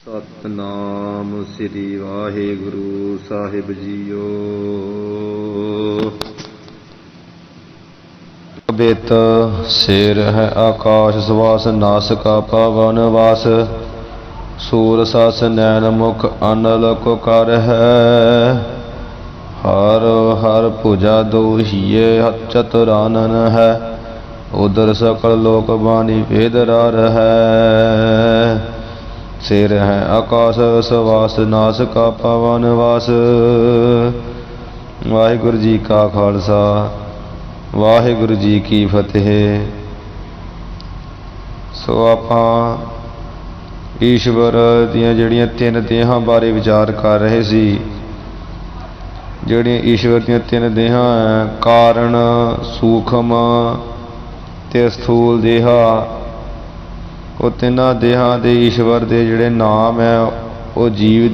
सतनाम श्री वाहिगुरु साहिब जीओ। बेत शेर है आकाश सवास नासका पवन वास सूर सस नैन मुख अनल को कर है हर हर भुजा दो हिये चतुरानन है उधर सकल लोक बानी भेद रार है सिर है आकाश सवास नास का पवन वास। वाहिगुरु जी का खालसा वाहिगुरु जी की फतेह। सो आपां ईश्वर दियां जड़ियां तीन देहां बारे विचार कर रहे सी। जड़ियां ईश्वर दियां तीन देहां कारण सूखम ते स्थूल देहा वो तिन्हां देहां दे ईश्वर दे जिहड़े नाम है वो जीव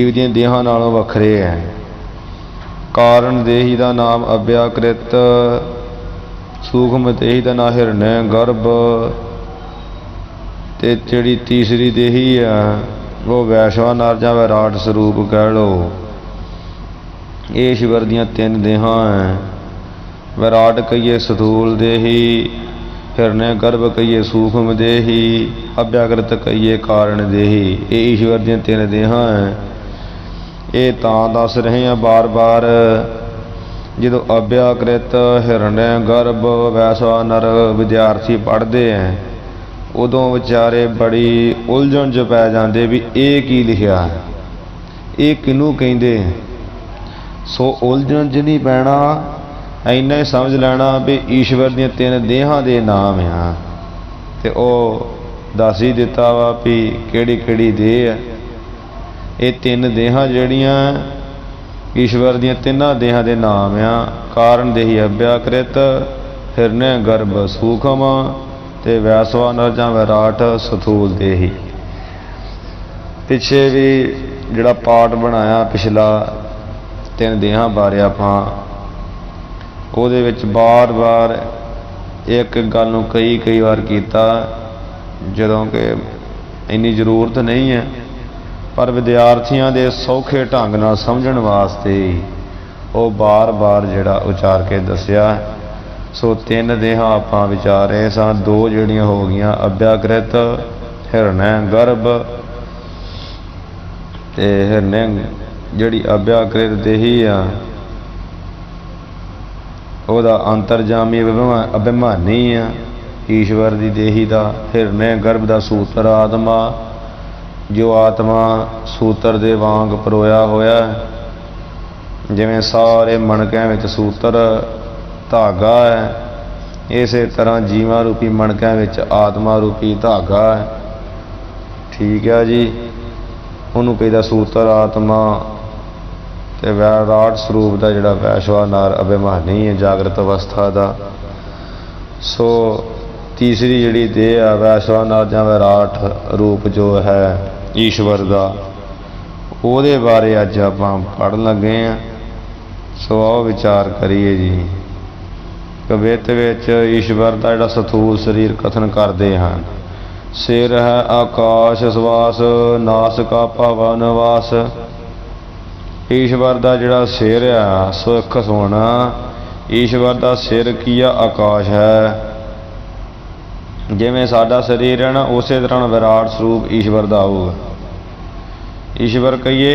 दियां देहां नालों वखरे है। कारण देही का नाम अव्याकृत, सूक्ष्म देही का नाम हिरण्य गर्भ ते जिहड़ी तीसरी देही है वो वैश्वानर जां विराट स्वरूप कह लो। ईश्वर दियां तीन देहां है। विराट कहिए स्थूल देही, हिरण्य गर्भ कहिए सूक्ष्म देही, अव्याकृत कहिए कारण देही। ये ईश्वर दियां तीन देहां है। ये तां दस रहे हैं बार बार जो अव्याकृत हिरण्य गर्भ वैश्वानर विद्यार्थी पढ़ते हैं उदों विचारे बड़ी उलझन च पै जाते भी ये की लिखिया है, ये किनू कहिंदे। सो उलझन च नहीं पैना, इन्ना ही समझ लेना भी ईश्वर दियां तीन देहां दे नाम आ ते ओ दस ही दिता वा भी किहड़ी किहड़ी देह है। ये तीन देहां जड़ियां ईश्वर दियां तिन्हां देहां दे नाम आ। कारण देही अव्याकृत, हिरण्य गर्भ सूक्ष्म ते वैश्वानर जां विराट स्थूल देही। पिछे भी जिहड़ा पाठ बनाया पिछला तीन देहां बारे आपां ਉਹਦੇ ਵਿੱਚ बार एक गल ਨੂੰ कई बार किया ਜਦੋਂ कि इन्नी जरूरत नहीं है पर विद्यार्थियों के सौखे ढंग नाल समझण वास्ते वो बार जिहड़ा उचार के दसिया। सो तीन देहां आपां विचार रहे सां। दो जिहड़ियां हो गईयां अव्याकृत हिरण्य गर्भ ते हिरण्य जिहड़ी अव्याकृत देही आ ਉਹਦਾ अंतरजामी अभिमानी आ ईश्वर की देही का। हिरण्य गर्भ का सूत्र आत्मा, जो आत्मा सूत्र दे वांग परोया होया जिवें सारे मणकों में सूत्र धागा है, इस तरह जीवां रूपी मणकों में आत्मा रूपी धागा है। ठीक है जी, उन्होंने कहीदा सूत्र आत्मा ते विराट स्वरूप का जिहड़ा वैश्वानर अभिमानी है जागृत अवस्था का। सो तीसरी जिहड़ी देह है वैश्वानर जां विराट रूप जो है ईश्वर का, उहदे बारे अज आपां पढ़न लगे हैं। सो आओ विचार करिए जी। कवित विच ईश्वर का जिहड़ा स्थूल शरीर कथन करते हैं। सिर है आकाश सवास नास का पवन वास। ईश्वर का जिहड़ा सिर आ सुख सोना, ईश्वर का सिर की आकाश है। जिवें साडा शरीर है ना उस तरह विराट स्वरूप ईश्वर का होगा। ईश्वर कहिए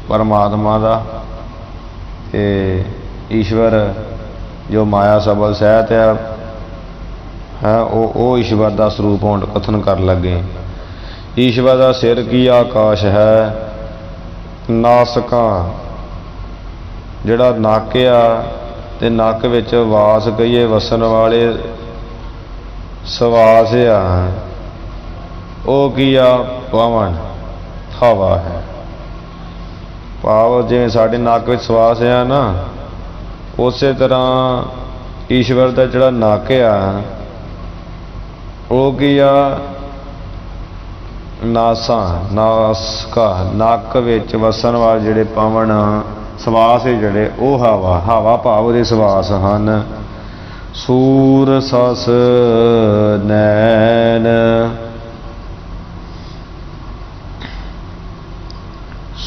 परमात्मा का ते ईश्वर जो माया सबल सहित है वो ईश्वर का स्वरूप होण कथन कर लगे। ईश्वर का सिर की आकाश है। नासका जिहड़ा नक आ ते नक विच वास कहिए वसन वाले सवास आ वो की आ पवन हवा है। भाव जिवें साडे नक विच सवास आ ना उस तरह ईश्वर का जिहड़ा नक आ वो की आ नासा नासका नक विच वसन वाले जिहड़े पवन सवास है जिहड़े वो हवा भाव दे सवास हैं। सूर सस नैन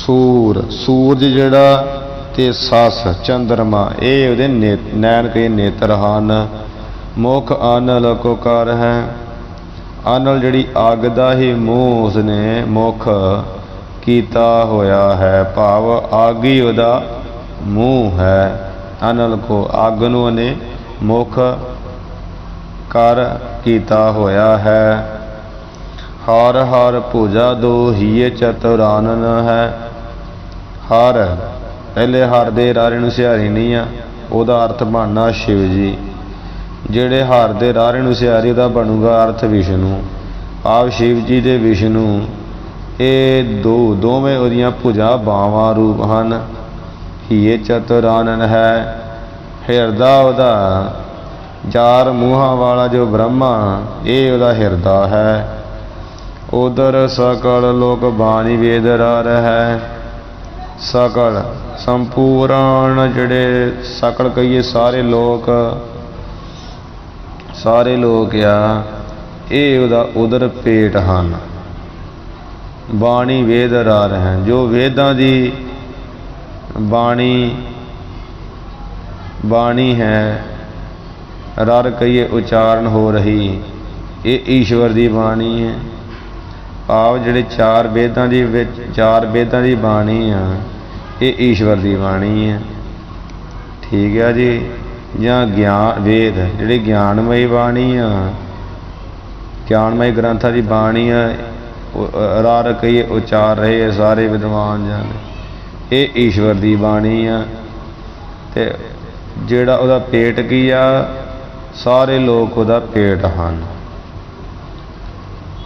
सूर सूरज जिहड़ा ते सस चंद्रमा ये उहदे नैन कई नेत्र हन। मुख अनल को कर है, अनल जिहड़ी अग दा ही मूँह उसने मुख कीता होया है, भाव अग ही उहदा मूँह है। अनल को अग नूं ने मुख कर कीता होया है। हर हर भुजा दो हीए चतुरानन है। हर पहले हर दे रारे नूं सिहारी नहीं आ, उहदा अर्थ बनना शिव जी। ਜਿਹੜੇ हर दे रारे नूं सिहारी उहदा बनूगा अर्थ विष्णु। आप शिव जी दे विष्णु ये दोवें उहदियां भुजां बावां रूप हन। हीए चतुरानन है, हिरदा उहदा चार मूहां वाला जो ब्रह्मा ये उहदा हिरदा है। उधर सकल लोक बाणी वेद रार है। सकल संपूर्ण जिहड़े सकल कहिए सारे लोक आ ये उहदा उधर पेट हन। बाणी वेद रार हैं, जो वेदां दी बाणी है रर कहिए उच्चारण हो रही ये ईश्वर दी बाणी है। आप जिहड़े चार वेदां दी बाणी आ ये ईश्वर दी बाणी है। ठीक है जी। ਜਾਂ ਗਿਆਨ ਵੇਦ ਜਿਹੜੇ ਗਿਆਨਮਈ ਬਾਣੀ ਆ, ਗਿਆਨਮਈ ਗ੍ਰੰਥਾਂ ਦੀ ਬਾਣੀ ਆ ਰਾਰ ਕਈ ਉਚਾਰ ਰਹੇ ਸਾਰੇ ਵਿਦਵਾਨ ਜਨ ਇਹ ਈਸ਼ਵਰ ਦੀ ਬਾਣੀ ਆ। ਤੇ ਜਿਹੜਾ ਉਹਦਾ ਪੇਟ ਕੀ ਆ, ਸਾਰੇ ਲੋਕ ਉਹਦਾ ਪੇਟ ਹਨ।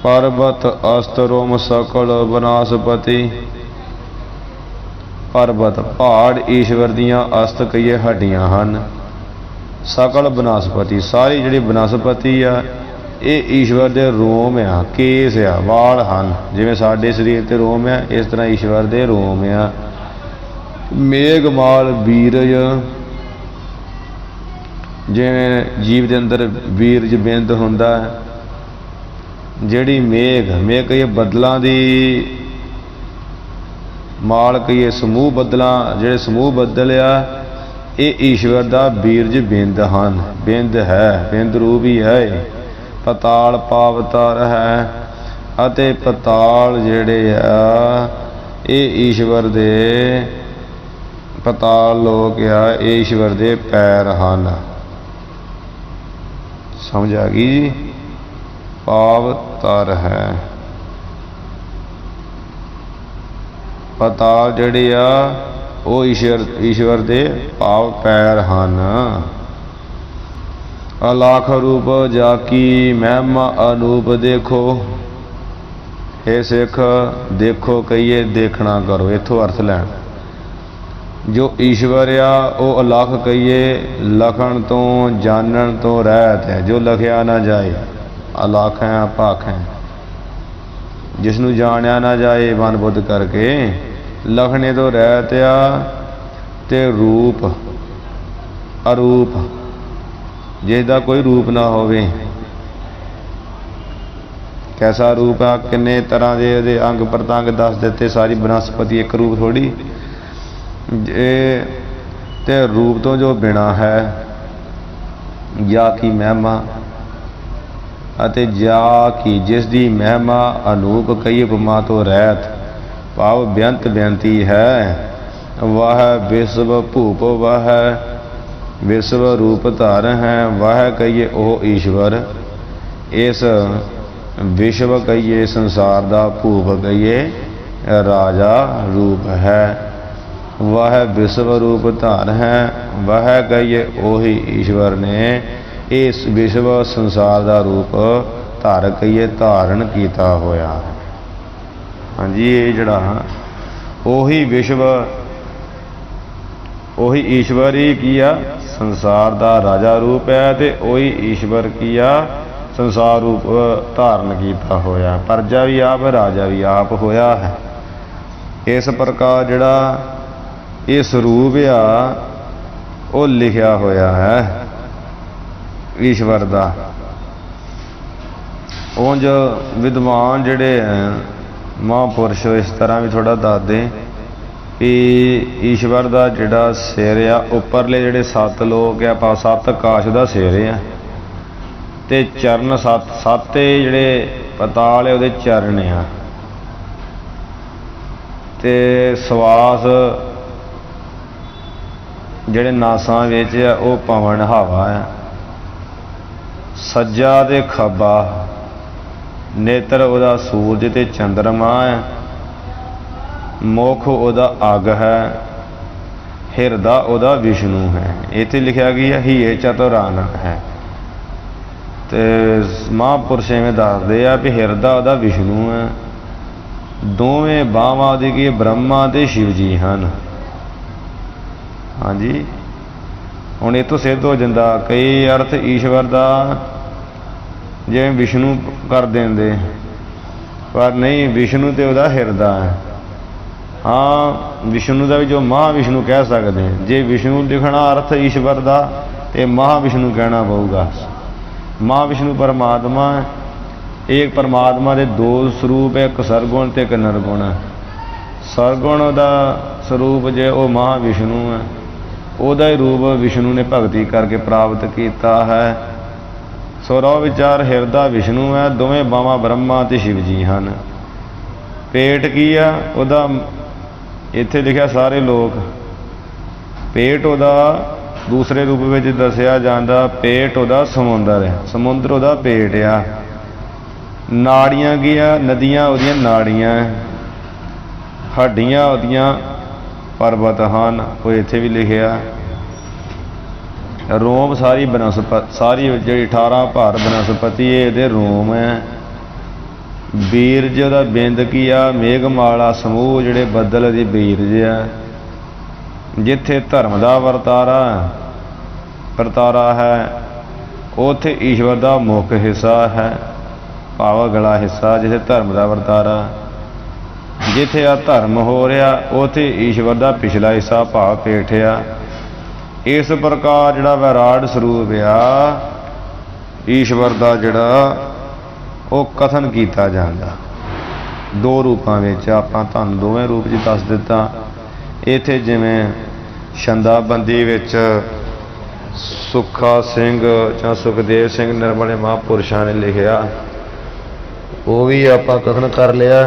ਪਰਬਤ ਅਸਤਰੋਮ ਸਕਲ ਬਨਾਸਪਤੀ। ਪਰਬਤ ਪਹਾੜ ਈਸ਼ਵਰ ਦੀਆਂ ਅਸਤ ਕਈਏ ਹੱਡੀਆਂ ਹਨ। सकल बनस्पति सारी जिहड़ी बनस्पति आ ये ईश्वर दे रोम आ, केस आ, वाल हन। जिवें साडे शरीर ते रोम आ इस तरह ईश्वर दे रोम आ। मेघमाल बीरज जिवें जीव दे अंदर बीरज बिंद हुंदा है। जिहड़ी मेघ कहिए बदलां दी माल कहिए समूह बदलां जिहड़े समूह बदल आ ये ईश्वर दा बीरज बिंद हन। बिंद है, बिंद रूप ही है। पताल पावतार है अते पताल जिहड़े आ ये ईश्वर दे पताल लोक आ ये ईश्वर दे पैर हन। समझ आ गई जी। पावतार है पताल जिहड़े आ वो ईश्वर दे भाव पैर हन। अलाख रूप जाकी महिमा अनूप देखो। हे सिख देखो कहिए देखना करो, इथों अर्थ लैन। जो ईश्वर आ वो अलख कहिए लखण तो जानन तो रहत है, जो लखिया ना जाए। अलख है भाख है, जिसनू जानिया ना जाए मन बुद्ध करके। लखने तो रहत आ ते रूप अरूप जिसदा कोई रूप ना होवे। कैसा रूप आ, किन्ने तरह दे अंग प्रतंग दस दिते। सारी बनस्पति एक रूप थोड़ी ते रूप तो जो बिना है। या की महिमा अते जा की जिसदी महिमा अनूप कई उपमा तो रहत भाव बेअंत बेअंती है। वह विश्व भूप वह विश्व रूप धार है। वह कहिए ओ ईश्वर इस विश्व कहिए संसार दा भूप कहिए राजा रूप है। वह विश्व रूप धार है। वह कहिए ओही ईश्वर ने इस विश्व संसार दा रूप धार कहिए धारण किया होया है। हाँ जी। ये जड़ा ओही विश्व ओही ईश्वर ही किया संसार दा राजा रूप है ते ओही ईश्वर किया संसार रूप धारण किया होया। प्रजा भी आप राजा भी आप होया है। इस प्रकार जड़ा ये स्वरूप आ वो लिखा होया है ईश्वर दा। उंज विद्वान जिहड़े महापुरुष इस तरह भी थोड़ा दस दें कि ईश्वर का जिहड़ा सिर आ, उपरले जिहड़े 7 लोक आ, 7 आकाश का सिर आ, ते चरण 7 जिहड़े पताल है उहदे चरण आ, ते सवास जिहड़े नासां विच आ वो पवन हवा है। सज्जा ते खब्बा नेत्र उहदा सूरज ते चंद्रमा है। मुख उहदा अग है। हिरदा उहदा विष्णु है। इत्थे लिखा गया ही चतुरानन है। ते महापुरुष इवें दसदे आ भी हिरदा उहदा विष्णु है। दोवें बावां दी की ब्रह्मा ते शिव जी हैं। हाँ जी, हुण इह तों सिद्ध हो जाता कई अर्थ ईश्वर का जिवें विष्णु कर देंदे, पर नहीं, विष्णु तो उहदा हिरदा है। हाँ, विष्णु का भी जो महाविष्णु कह सकते हैं। जे विष्णु लिखना अर्थ ईश्वर का तो महाविष्णु कहना पऊगा। महाविष्णु परमात्मा है। एक परमात्मा के 2 स्वरूप है, एक सरगुण ते एक निर्गुण है। सरगुण का स्वरूप जो वो महाविष्णु है, ਉਹਦਾ ही रूप विष्णु ने भगती करके प्राप्त किया है। सो रहो विचार, हिरदा विष्णु है, दोवें बावां ब्रह्मा ते शिव जी हैं। पेट की है उहदा, इत्थे लिखा सारे लोग। पेट उहदा दूसरे रूप में दसिया जाता, पेट उहदा समुंदर है, समुंदर उहदा पेट आ। नाड़ियां की आ, नदियां उहदियां नाड़ियां, हड्डियां उहदियां पर्वत हैं, वो इत्थे भी लिखिया। रोम सारी बनस्पति, सारी जी 18 भार बनस्पति ये रोम है। बीरज का बिंद की आ, मेघमाला समूह जिहड़े बदल की बीरज है। जिथे धर्म का वरतारा है उथे ईश्वर का मुख हिस्सा है, भाव अगला हिस्सा जिथे धर्म का वरतारा। जिथे आ धर्म हो रहा उथे ईश्वर का पिछला हिस्सा भाव पेट आ। इस प्रकार जिहड़ा विराट स्वरूप आ ईश्वर का जिहड़ा वो कथन किया जाता 2 रूपों में। आपां तुहानूं दोवें रूप च दस दिता। इत्थे जिवें छंदाबंदी विच सुखा सिंह जां सुखदेव सिंह निर्मले महापुरुषां ने लिखिया, वो भी आपां कथन कर लिया।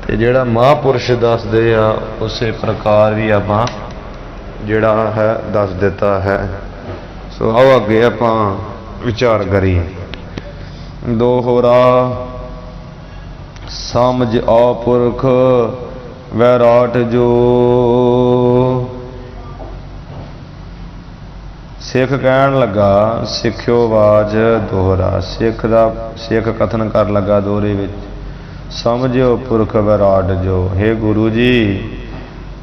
ते जिहड़ा महापुरुष दसदे आ उस प्रकार भी आपां जिहड़ा है दस दिता है। सो आओ अगे आपां विचार करिए। दोहरा समझ पुरख वैराट जो। सिख कहन लगा, सिखियो वाज दोहरा। सिख कथन कर लगा दोहरे विच, समझो पुरख विराट जो। हे गुरु जी,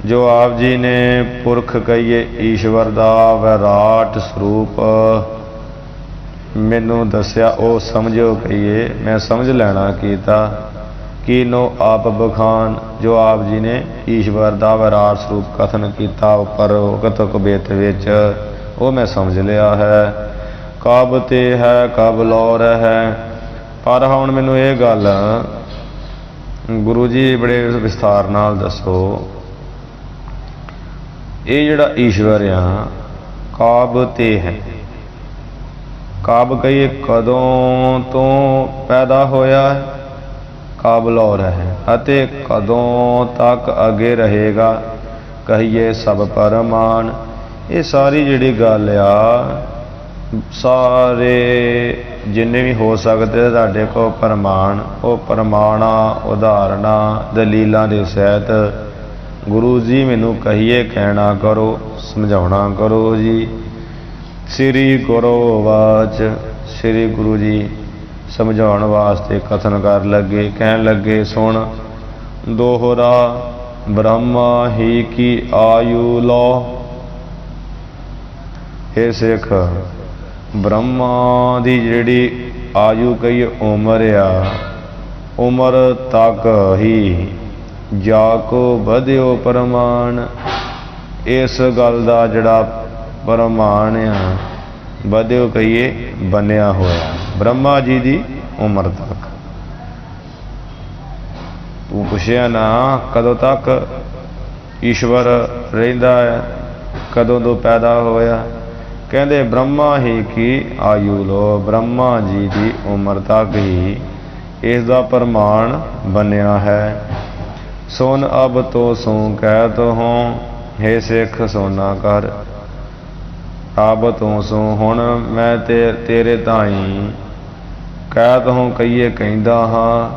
जो आप जी ने पुरख कहिए ईश्वर का विराट स्वरूप मैनू दसिया, वो समझो कहिए, मैं समझ लेना कीता कि नो आप बखान। जो आप जी ने ईश्वर का विराट स्वरूप कथन किया उपरोक्त कबीत विच, वो मैं समझ लिया है। कब ते है कब लौर है। पर हुण मैनू ये गल गुरु जी बड़े विस्तार नाल दसो, ये जिहड़ा ईश्वर आ काब ते है। काब कहिए कदों तो पैदा होया है, काब लौर है, अते कदों तक अगे रहेगा कहिए सब परमान। ये सारी जिहड़ी गल आ सारे जिन्ने भी हो सकते तुहाडे को प्रमाण, वो प्रमाणा उदाहरणा दलीलों के सहित गुरु जी मैनू कहिए कहना करो, समझाउणा करो जी। श्री गुरु आवाज, श्री गुरु जी समझाउण वास्ते कथन कर लगे, कहन लगे सुन। दोहरा ब्रह्मा ही की आयु लो। हे सिख, ब्रह्मा दी जिहड़ी आयु कही उम्र आ, उम्र तक ही जाको बधियो प्रमाण। इस गल का जिहड़ा प्रमाण आ बधियो कहिए बनिया होया ब्रह्मा जी की उम्र तक। तू कुछ ਪੁੱਛਿਆ ਨਾ ਕਦੋਂ ਤੱਕ ਈਸ਼ਵਰ ਰਹਿੰਦਾ ਹੈ, ਕਦੋਂ ਤੋਂ ਪੈਦਾ ਹੋਇਆ। ਕਹਿੰਦੇ ਬ੍ਰਹਮਾ ਹੀ ਕੀ ਆਯੂ ਲੋ, ਬ੍ਰਹਮਾ ਜੀ ਦੀ ਉਮਰ ਤੱਕ ਹੀ ਇਸ ਦਾ ਪ੍ਰਮਾਣ ਬਣਿਆ ਹੈ। ਸੁਨ ਅਬ ਤੋ ਸੂ ਕਹਿਤ ਹੋਂ, ਹੇ ਸਿੱਖ ਸੋਨਾ ਕਰ। ਅਬ ਤੂੰ ਸੂ ਹੁਣ ਮੈਂ ਤੇਰੇ ਤਾਈਂ ਕਹਿਤ ਹੋਂ ਕਹੀਏ ਕਹਿੰਦਾ ਹਾਂ,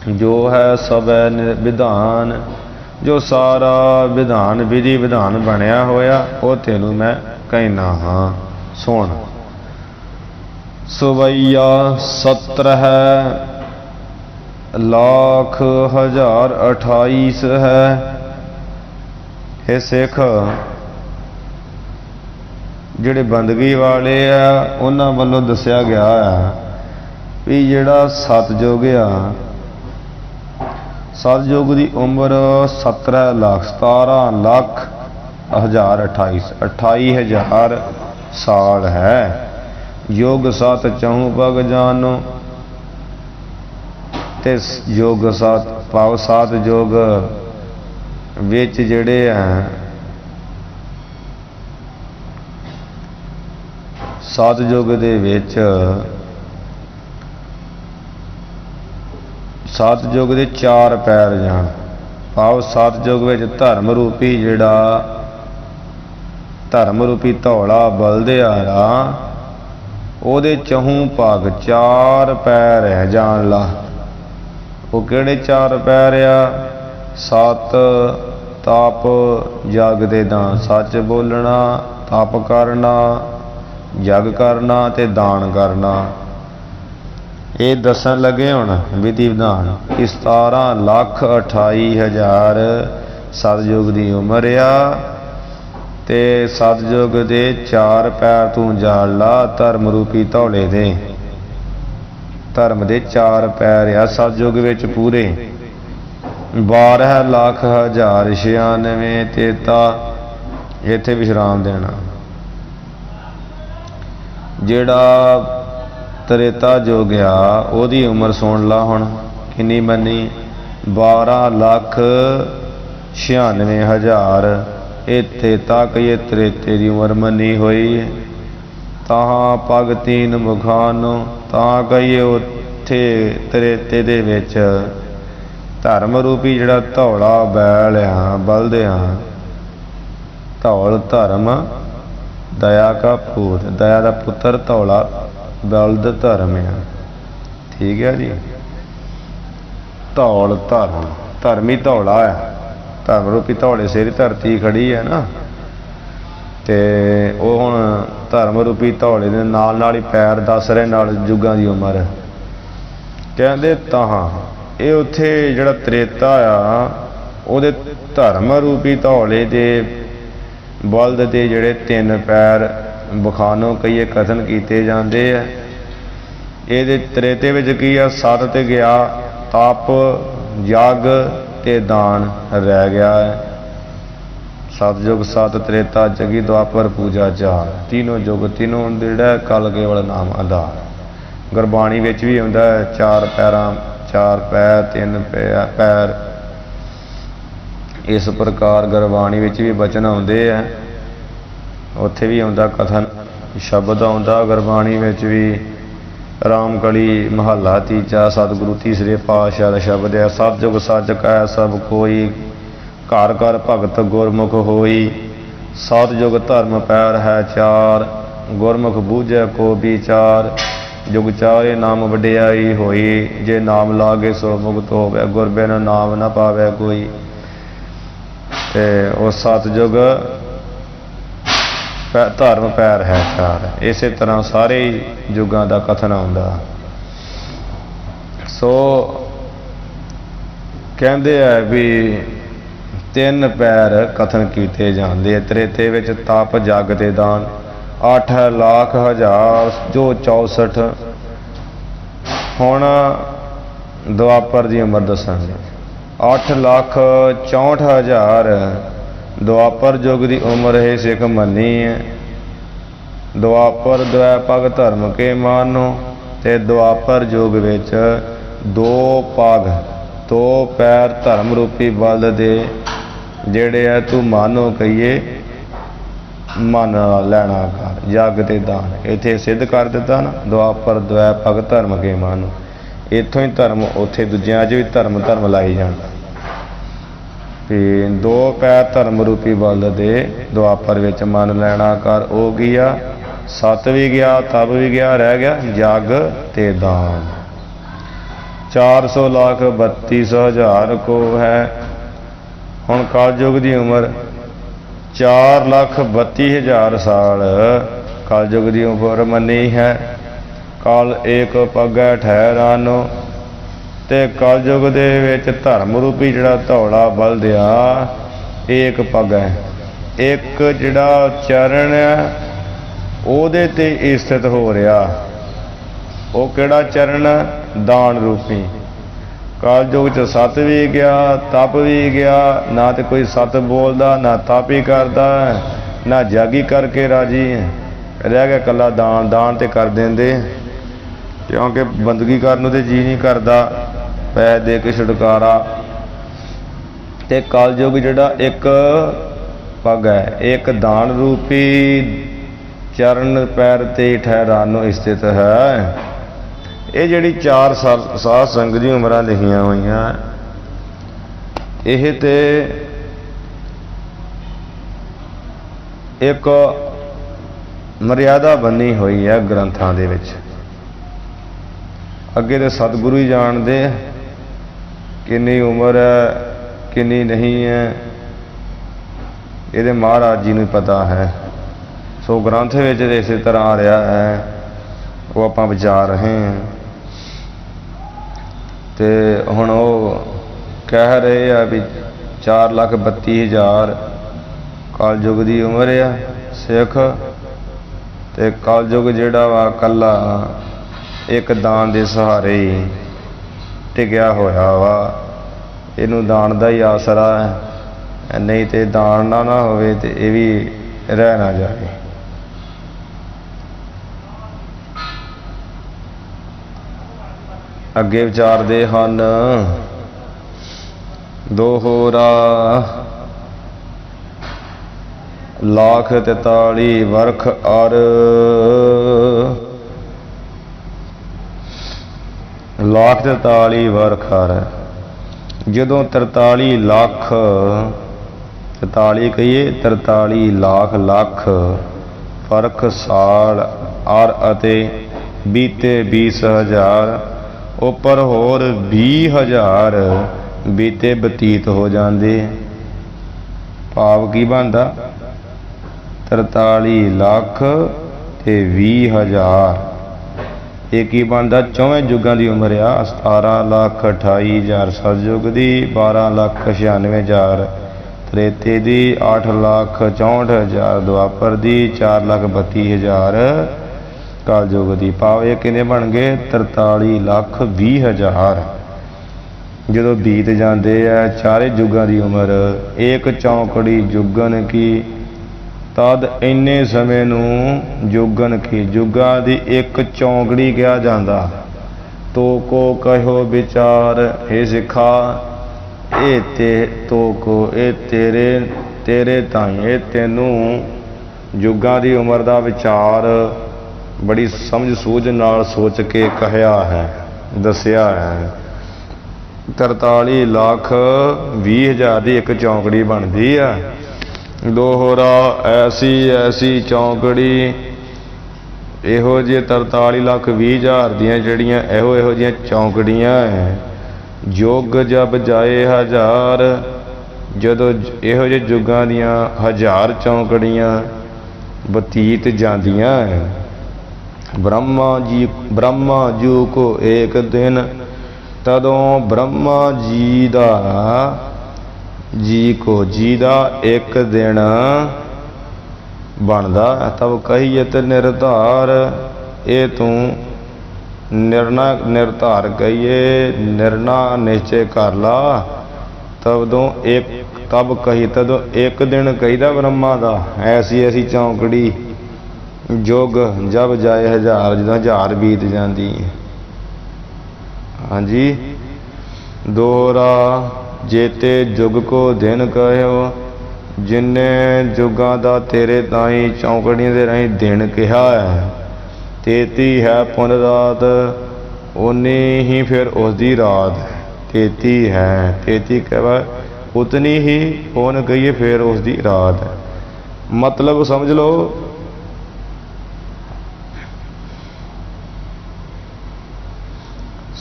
ਜੋ ਹੈ ਸਭੈ ਵਿਧਾਨ, ਜੋ ਸਾਰਾ ਵਿਧਾਨ ਵਿਧੀ ਵਿਧਾਨ ਬਣਿਆ ਹੋਇਆ ਉਹ ਤੈਨੂੰ ਮੈਂ ਕਹਿਣਾ ਹਾਂ। ਸੁਣ ਸਵਈਆ 17 ਲੱਖ ਹਜ਼ਾਰ 28 ਹੈ। ਇਹ ਸਿੱਖ ਜਿਹੜੇ ਬੰਦਗੀ ਵਾਲੇ ਆ ਉਹਨਾਂ ਵੱਲੋਂ ਦੱਸਿਆ ਗਿਆ ਆ ਵੀ ਜਿਹੜਾ ਸਤਜੁਗ ਆ, ਸਤਜੁਗ ਦੀ ਉਮਰ 17 ਲੱਖ 17 ਲੱਖ ਹਜ਼ਾਰ 28,000 ਸਾਲ ਹੈ। ਯੁਗ ਸਤ ਚਹੁ ਪਗ ਜਾਨੋ, ਤੇ ਯੁਗ ਸਤ ਭਾਵ ਸਤ ਯੁਗ ਵਿੱਚ ਜਿਹੜੇ ਆ ਸਤਜੁਗ ਦੇ ਵਿੱਚ ਸਤਜੁਗ ਦੇ 4 ਪੈਰ ਜਾਣ, ਭਾਵ ਸਤਜੁਗ ਵਿੱਚ ਧਰਮ ਰੂਪੀ ਜਿਹੜਾ ਧਰਮ ਰੂਪੀ ਧੌਲਾ ਬਲਦਿਆਰਾ ਉਹਦੇ ਚਹੁੰ ਭਾਗ 4 ਪੈਰ ਹੈ ਜਾਣ ਲਾ। ਉਹ ਕਿਹੜੇ 4 ਪੈਰ ਆ? ਸਤ ਤਪ ਜਗ ਦੇ ਦਾਨ, ਸੱਚ ਬੋਲਣਾ, ਤਪ ਕਰਨਾ, ਜਗ ਕਰਨਾ ਤੇ ਦਾਨ ਕਰਨਾ। ਇਹ ਦੱਸਣ ਲੱਗੇ ਹੁਣ ਵਿਧੀ ਵਿਧਾਨ। 17 ਲੱਖ 28,000 ਸਤਜੁਗ ਦੀ ਉਮਰ ਆ, ਤੇ ਸਤਜੁਗ ਦੇ 4 ਪੈਰ ਤੂੰ ਜਾਣ ਲਾ ਧਰਮ ਰੂਪੀ ਧੌਲੇ ਦੇ। ਧਰਮ ਦੇ 4 ਪੈਰ ਆ ਸਤਜੁਗ ਵਿੱਚ ਪੂਰੇ। 12 ਲੱਖ ਹਜ਼ਾਰ 96 ਤੇਤਾ, ਇੱਥੇ ਵਿਸ਼ਰਾਮ ਦੇਣਾ। ਜਿਹੜਾ ਤ੍ਰੇਤਾ ਯੁਗ ਆ ਉਹਦੀ ਉਮਰ ਸੁਣ ਲਾ ਹੁਣ ਕਿੰਨੀ ਮੰਨੀ? 12 ਲੱਖ 96,000। ਇਹ ਤੇਤਾ ਕਹੀਏ ਤ੍ਰੇਤੇ ਦੀ ਉਮਰ ਮੰਨੀ ਹੋਈ। ਤਾਂ ਪਗ ਤੀਨ ਮੁਖਾਂ ਨੂੰ, ਤਾਂ ਕਹੀਏ ਉੱਥੇ ਤ੍ਰੇਤੇ ਦੇ ਵਿੱਚ ਧਰਮ ਰੂਪੀ ਜਿਹੜਾ ਧੌਲਾ ਬੈਲ ਆ ਬਲਦ ਆ, ਧੌਲ ਧਰਮ ਦਇਆ ਕਾ ਪੂਤ, ਦਇਆ ਦਾ ਪੁੱਤਰ ਧੌਲਾ ਬਲਦ ਧਰਮ ਆ। ਠੀਕ ਹੈ ਜੀ। ਧੌਲ ਧਰਮ, ਧਰਮੀ ਧੌਲਾ ਆ, ਧਰਮ ਰੂਪੀ ਧੌਲੇ ਸਿਰ ਧਰਤੀ ਖੜੀ ਹੈ ਨਾ, ਤੇ ਉਹ ਹੁਣ ਧਰਮ ਰੂਪੀ ਧੌਲੇ ਦੇ ਨਾਲ ਨਾਲ ਹੀ ਪੈਰ ਦੱਸ ਰਹੇ ਨਾਲ ਯੁੱਗਾਂ ਦੀ ਉਮਰ। ਕਹਿੰਦੇ ਤਾਂ ਇਹ ਉੱਥੇ ਜਿਹੜਾ ਤ੍ਰੇਤਾ ਆ ਉਹਦੇ ਧਰਮ ਰੂਪੀ ਧੌਲੇ ਦੇ ਬਲਦ ਦੇ ਜਿਹੜੇ 3 ਪੈਰ ਬਖਾਨੋ ਕਹੀਏ ਕਥਨ ਕੀਤੇ ਜਾਂਦੇ ਆ। ਇਹਦੇ ਤ੍ਰੇਤੇ ਵਿੱਚ ਕੀ ਆ? ਸਤ ਤੇ ਗਿਆ, ਤਪ ਜਗ ਤੇ ਦਾਨ ਰਹਿ ਗਿਆ ਹੈ। ਸਤਜੁਗ ਸਤ ਤ੍ਰੇਤਾ ਜਗੀ ਦੁਆਪਰ ਪੂਜਾ ਚਾਰ, तीनों ਯੁਗ तीनों ਜਿਹੜਾ ਕਲ ਕੇਵਲ ਨਾਮ ਆਧਾਰ। ਗੁਰਬਾਣੀ ਵਿੱਚ ਵੀ ਆਉਂਦਾ 4 ਪੈਰਾਂ 4 ਪੈਰ 3 ਪੈਰ। ਇਸ ਪ੍ਰਕਾਰ ਗੁਰਬਾਣੀ ਵਿੱਚ ਵੀ ਬਚਨ ਆਉਂਦੇ ਆ, ਉੱਥੇ ਵੀ ਆਉਂਦਾ ਕਥਨ ਸ਼ਬਦ ਆਉਂਦਾ ਗੁਰਬਾਣੀ ਵਿੱਚ ਵੀ। ਰਾਮਕਲੀ ਮਹੱਲਾ ਤੀਜਾ ਸਤਿਗੁਰੂ ਤੀਸਰੇ ਪਾਤਸ਼ਾਹ ਦਾ ਸ਼ਬਦ ਹੈ। ਸਤਿਜੁਗ ਸੱਚ ਕਹਿ ਸਭ ਕੋਈ, ਘਰ ਘਰ ਭਗਤ ਗੁਰਮੁਖ ਹੋਈ। ਸਤਿਜੁਗ ਧਰਮ ਪੈਰ ਹੈ 4, ਗੁਰਮੁਖ ਬੂਝੈ ਕੋ ਵਿਚਾਰ। ਜੁਗ ਚਾਰੇ ਨਾਮ ਵਡਿਆਈ ਹੋਈ, ਜੇ ਨਾਮ ਲਾਗੇ ਸੋ ਮੁਕਤ ਹੋਵੇ। ਗੁਰ ਬਿਨ ਨਾਮ ਨਾ ਪਾਵੇ ਕੋਈ। ਤੇ ਉਹ ਸਤਿਜੁਗ ਧਰਮ ਪੈਰ ਹੈ 4। ਇਸੇ ਤਰ੍ਹਾਂ ਸਾਰੇ ਯੁੱਗਾਂ ਦਾ ਕਥਨ ਆਉਂਦਾ। ਸੋ ਕਹਿੰਦੇ ਆ ਵੀ 3 ਪੈਰ ਕਥਨ ਕੀਤੇ ਜਾਂਦੇ। ਤ੍ਰੇਤੇ ਵਿੱਚ ਤਪ ਜਗ ਤੇ ਦਾਨ। 8 ਲੱਖ ਹਜ਼ਾਰ ਜੋ 64। ਹੁਣ ਦੁਆਪਰ ਦੀ ਉਮਰ ਦੱਸਾਂਗੇ। 8 ਲੱਖ 64,000 ਦੁਆਪਰ ਯੁੱਗ ਦੀ ਉਮਰ ਹੈ ਸਿੱਖ ਮੰਨੀ ਹੈ। ਦੁਆਪਰ ਦਵੈਪਗ ਧਰਮ ਕੇ ਮਾਨੋ, ਤੇ ਦੁਆਪਰ ਯੁੱਗ ਵਿੱਚ 2 ਪਗ तो पैर धर्म रूपी बल दे जेड़े है तू मानो कहिए मन लैना कर जग ते दान। इत्थे सिद्ध कर दिता ना द्वापर द्वै पग धर्म के मानो। इत्थों ही धर्म उत्थे दूजियां च भी धर्म धर्म लाई जाना भी दो पैर धर्म रूपी बल दे द्वापर विच मन लैना कर। ओ गया सत भी गया तब भी गया रह गया जग ते दान। 400 लाख 32 हज़ार को है हुण कलयुग की उम्र 4,32,000 साल कलयुग की उम्र मनी है। कल एक पगै ठहरानो ते कलयुग दे विच धर्म रूपी जिहड़ा धौला बल दिया एक पग है। एक जिहड़ा चरण है ओहदे ते स्थित हो रहा वो किहड़ा चरण दान रूपी। कलयुग च सत भी गया तप भी गया ना तो कोई सत बोलता ना तप ही करता ना जागी करके राजी रह गया कला दान। दान तो कर देंदे क्योंकि बंदगी करन ते जी नहीं करता पैसे दे के छुटकारा। ते कलयुग जिहड़ा एक पग है एक दान रूपी चरण पैर ते ठहरानो स्थित है। ये जिहड़ी 4 साध संग दी उम्रां लिखियां होईयां ये ते एक मर्यादा बनी हुई है ग्रंथां दे विच। अगे तो सतगुरु ही जानते किन्नी उम्र है किन्नी नहीं है ये महाराज जी नूं पता है। सो ग्रंथ विच इस तरह आ रहा है वो आपां विचार रहे हैं। तो हुण वो कह रहे हैं भी 4,32,000 कलयुग की उम्र है सिख। तो कलयुग जिहड़ा वा कला एक दान के सहारे ही टिकिया होया वा। इनू दान का ही आसरा है नहीं तो दान ना होवे तो ये भी रह ना जाए। अगे विचारते हैं दोहरा 1,43 वर्ख और 1,43 वर्ख और जदों 43 लाख 43 कहिए 43 लाख लख फर्क साल और अते बीते 20,000 उपर होर 20,000 बीते बतीत हो जाते। भाव की बनता 43 लाख ते 20,000 ये की बनता 4 युगों की उम्र आ। 17,28,000 सतयुग की 12,96,000 त्रेते की 8,64,000 द्वापर की 4,32,000 कलयुग की। भाव ये कितने बन गए 43,20,000 जो बीत जाते हैं चारे युगों की उम्र एक चौंकड़ी जुगन की तद इन्ने समय नूं जुगन की जुगा दी एक चौंकड़ी कहा जाता। तो को कहो विचार हे सिखा ए ते तो को ए तेरे तेरे ताई ए तेनू जुगा की उम्र का विचार बड़ी समझ सूझ नाल सोच के कहया है दसिया है। 43,20,000 की एक चौंकड़ी बनती है। दोहरा ऐसी ऐसी चौंकड़ी इहो जी 43,20,000 दियां जड़ियां इहो जिहियां चौंकड़ियां है। जुग जब जाए 1000 जदों इहो जे जुगां दियां 1000 चौंकड़ियां बतीत जांदियां है। ब्रह्मा जी को एक दिन तदों ब्रह्मा जी दा एक दिन बनदा। तब कहिए निर्धार ये तू निर्धार कहिए निर्णा निश्चय कर ला। तब कही तदों एक दिन कहीदा ब्रह्मा दा ऐसी ऐसी चौंकड़ी जुग जब जाए 1000 जो 1000 बीत जाती। हाँ जी दोहरा जेते जुग को दिन कहो, जिन्ने जुगां दा तेरे ताई चौकड़ियां दे राहीं दिन कहा है, तेती है पुन रात, उन्नी ही फिर उसकी रात। तेती है, तेती कहवा उतनी ही पुन कहिए फिर उसकी रात है। मतलब समझ लो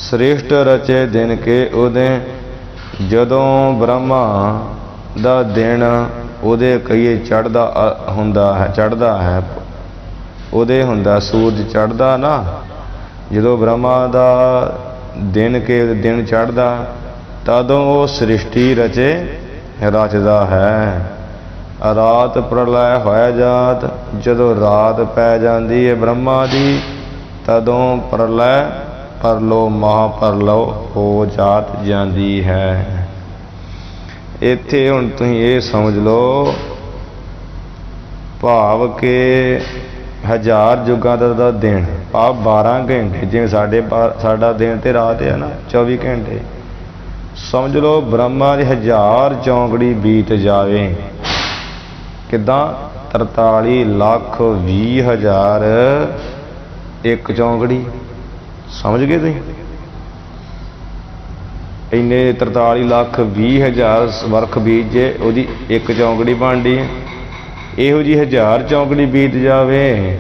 श्रेष्ठ रचे दिन के उदय, जदों ब्रह्मा दा दिन उदय कहिए चढ़दा हुंदा है, चढ़दा है उदय हुंदा, सूरज चढ़दा ना, जदों ब्रह्मा दा दिन के दिन चढ़दा तदों वो सृष्टि रचे रचदा है। रात प्रलय होया जात, जदों रात पै जाती है ब्रह्मा दी तदों प्रलय परलो महापरलो हो जात जाती है। इत्थे हुण तुसीं ये समझ लो भाव के 1000 जुगां दा दिन भाव 12 घंटे, जिवें साडा दिन ते रात है ना 24 घंटे, समझ लो ब्रह्मा दी 1000 चौंकड़ी बीत जावे किदां 43,20,000 एक चौंकड़ी। समझ गए तुसीं? इन्ने 43,20,000 वर्ख बीत जे उहदी एक चौंकड़ी बनदी है। इहो जी 1000 चौंकड़ी बीत जावे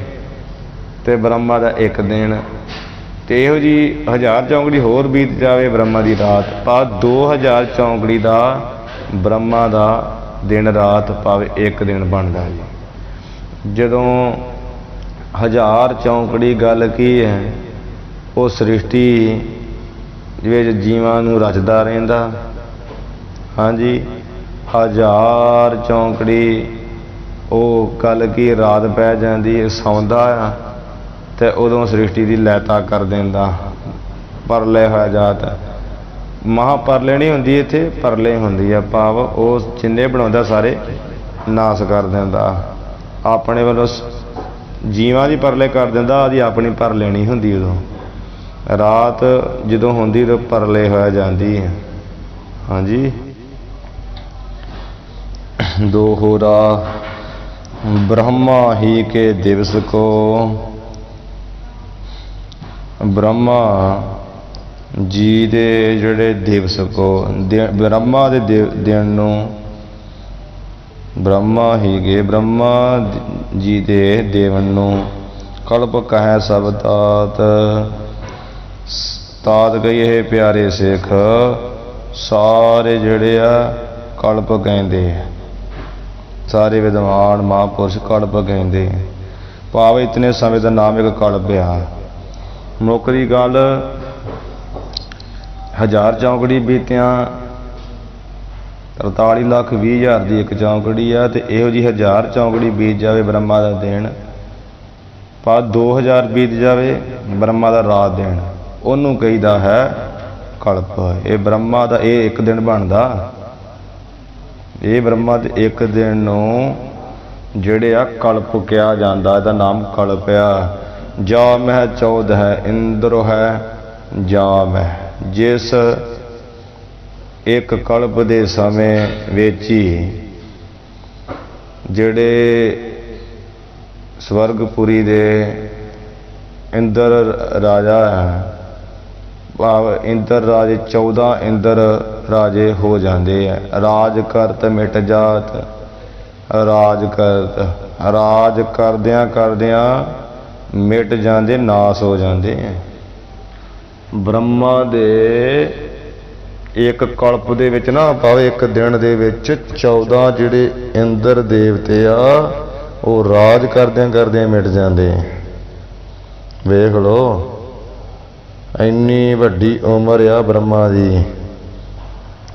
ते ब्रह्मा दा एक दिन, ते इहो जी 1000 चौंकड़ी होर बीत जावे ब्रह्मा दी रात, भाव 2000 चौंकड़ी दा ब्रह्मा दा दिन रात भावे एक दिन बनदा जी। जदों 1000 चौंकड़ी गल की है, वो सृष्टि विच जीवां नूं रचदा रहिंदा। हाँ जी 1000 चौंकड़ी वो गल की रात पै जाती है, सौंदा आ ते उदों सृष्टि की लैता कर देंदा, परले हो जात। महापरले नहीं हुंदी, इत्थे परले हुंदी है, भाव वो जिन्ने बनाउंदा सारे नाश कर देंदा, अपने वालों जीवां दी परले कर देंदा, आदि अपनी परले नहीं हुंदी। उदों रात जदों हुंदी तो परले हो जाती है। हाँ जी दोहरा ब्रह्मा ही के दिवस को, ब्रह्मा जी दे जड़े दिवस को, ब्रह्मा दे दिन नूं ब्रह्मा ही गे ब्रह्मा जी दे देवन नूं कल्प कहे सब तात, तात कहिए प्यारे सिख सारे जड़े आ कल्प कहंदे, सारे विद्वान महापुरुष कल्प कहंदे, भाव इतने समय का नाम एक कल्प आ। मुख दी गल 1000 चौंकड़ी बीतियां 43,20,000 की एक चौंकड़ी आ, ते इहो जी 1000 चौंकड़ी बीत जावे ब्रह्मा दा दिन, भाव 2000 बीत जावे ब्रह्मा दा रात दिन, ओनू कहीदा है कल्प। ये ब्रह्मा दा ये एक दिन बनदा, ये ब्रह्मा दे एक दिन नूं जिहड़े आ कल्प किया जांदा, इहदा नाम कल्प आ। जा मह 14 इंद्र है जा मह, जिस एक कल्प दे समय विच ही जिहड़े स्वर्गपुरी दे इंद्र राजा है, भाव इंद्र राजे 14 इंद्र राजे हो जाते हैं। राज करत मिट जात, राज करदियां करदियां मिट जाते, नाश हो जाते हैं। ब्रह्मा दे एक कल्प दे विच ना भाव एक दिन दे विच 14 जिहड़े इंद्र देवते आ वो राज करदियां करदियां मिट जाते। वेख लो इन्नी वड्डी उम्र आ ब्रह्मा दी,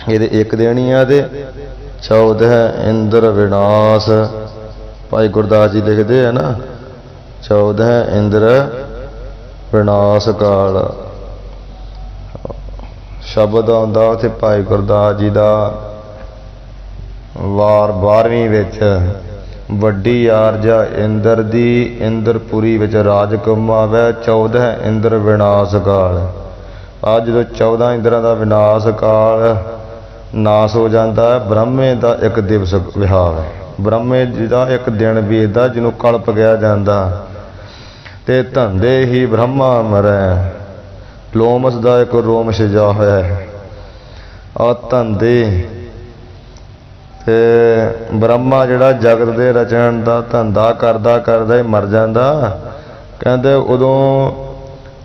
ये एक दिन ही आ ते 14 इंद्र विनाश। भाई गुरदास जी लिखते हैं ना 14 इंद्र विनाश काल, शब्द आउंदा उत्थे भाई गुरदास जी का वार 12वीं विच, वड्डी आरजा इंद्र दी इंद्रपुरी विच राज कमावे 14 इंद्र विनाश काल। ਆ ਜਦੋਂ 14 ਇੰਦਰਾਂ ਦਾ ਵਿਨਾਸ਼ ਕਾਲ ਨਾਸ ਹੋ ਜਾਂਦਾ ਹੈ, ਬ੍ਰਹਮੇ ਦਾ ਇੱਕ ਦਿਵਸ ਵਿਹਾਰ ਹੈ। ਬ੍ਰਹਮੇ ਜੀ ਦਾ ਇੱਕ ਦਿਨ ਬੀਤਦਾ ਜਿਹਨੂੰ ਕਲਪ ਕਿਹਾ ਜਾਂਦਾ। ਤੇ ਧੰਦੇ ਹੀ ਬ੍ਰਹਮਾ ਮਰੈ, ਲੋਮਸ ਦਾ ਇੱਕ ਰੋਮ ਸਜਾ ਹੋਇਆ ਹੈ। ਆ ਧੰਦੇ ਤੇ ਬ੍ਰਹਮਾ ਜਿਹੜਾ ਜਗਤ ਦੇ ਰਚਣ ਦਾ ਧੰਦਾ ਕਰਦਾ ਕਰਦਾ ਹੀ ਮਰ ਜਾਂਦਾ। ਕਹਿੰਦੇ ਉਦੋਂ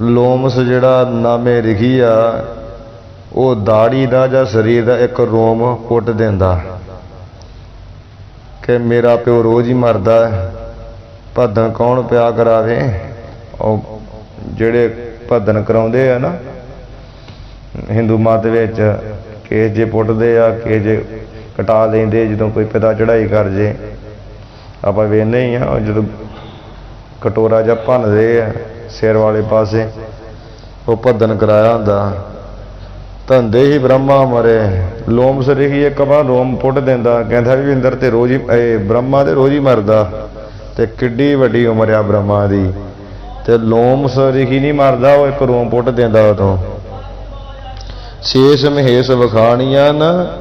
ਲੋਮਸ ਜਿਹੜਾ ਨਾਮੇ ਲਿਖੀ ਆ, ਉਹ ਦਾੜੀ ਦਾ ਜਾਂ ਸਰੀਰ ਦਾ ਇੱਕ ਰੋਮ ਪੁੱਟ ਦਿੰਦਾ ਕਿ ਮੇਰਾ ਪਿਓ ਰੋਜ਼ ਹੀ ਮਰਦਾ ਹੈ, ਭੱਦਣ ਕੌਣ ਪਿਆ ਕਰਾਵੇ। ਉਹ ਜਿਹੜੇ ਭੱਦਣ ਕਰਾਉਂਦੇ ਆ ਨਾ ਹਿੰਦੂ ਮਤ ਵਿੱਚ, ਕੇਸ ਜੇ ਪੁੱਟਦੇ ਆ, ਕੇਸ ਜੇ ਕਟਾ ਲੈਂਦੇ ਜਦੋਂ ਕੋਈ ਪਿਤਾ ਚੜ੍ਹਾਈ ਕਰ ਜੇ। ਆਪਾਂ ਵੇਖਦੇ ਹੀ ਆ ਜਦੋਂ ਕਟੋਰਾ ਜਿਹਾ ਭੰਨਦੇ ਆ ਸਿਰ ਵਾਲੇ ਪਾਸੇ, ਉਹ ਭੱਦਣ ਕਰਾਇਆ ਹੁੰਦਾ। ਧੰਦੇ ਹੀ ਬ੍ਰਹਮਾ ਮਰੇ, ਲੋਮ ਸਰੀਖੀ ਇੱਕ ਵਾਰ ਰੋਮ ਪੁੱਟ ਦਿੰਦਾ। ਕਹਿੰਦਾ ਵੀ ਇੰਦਰ ਤੇ ਰੋਜ਼ ਹੀ ਬ੍ਰਹਮਾ ਤੇ ਰੋਜ਼ ਹੀ ਮਰਦਾ, ਤੇ ਕਿੱਡੀ ਵੱਡੀ ਉਮਰ ਆ ਬ੍ਰਹਮਾ ਦੀ, ਤੇ ਲੋਮ ਸਰੀਖੀ ਨਹੀਂ ਮਰਦਾ, ਉਹ ਇੱਕ ਰੋਮ ਪੁੱਟ ਦਿੰਦਾ। ਉਦੋਂ ਸ਼ੇਸ਼ ਮਹੇਸ਼ ਵਖਾਣੀਆਂ ਨਾ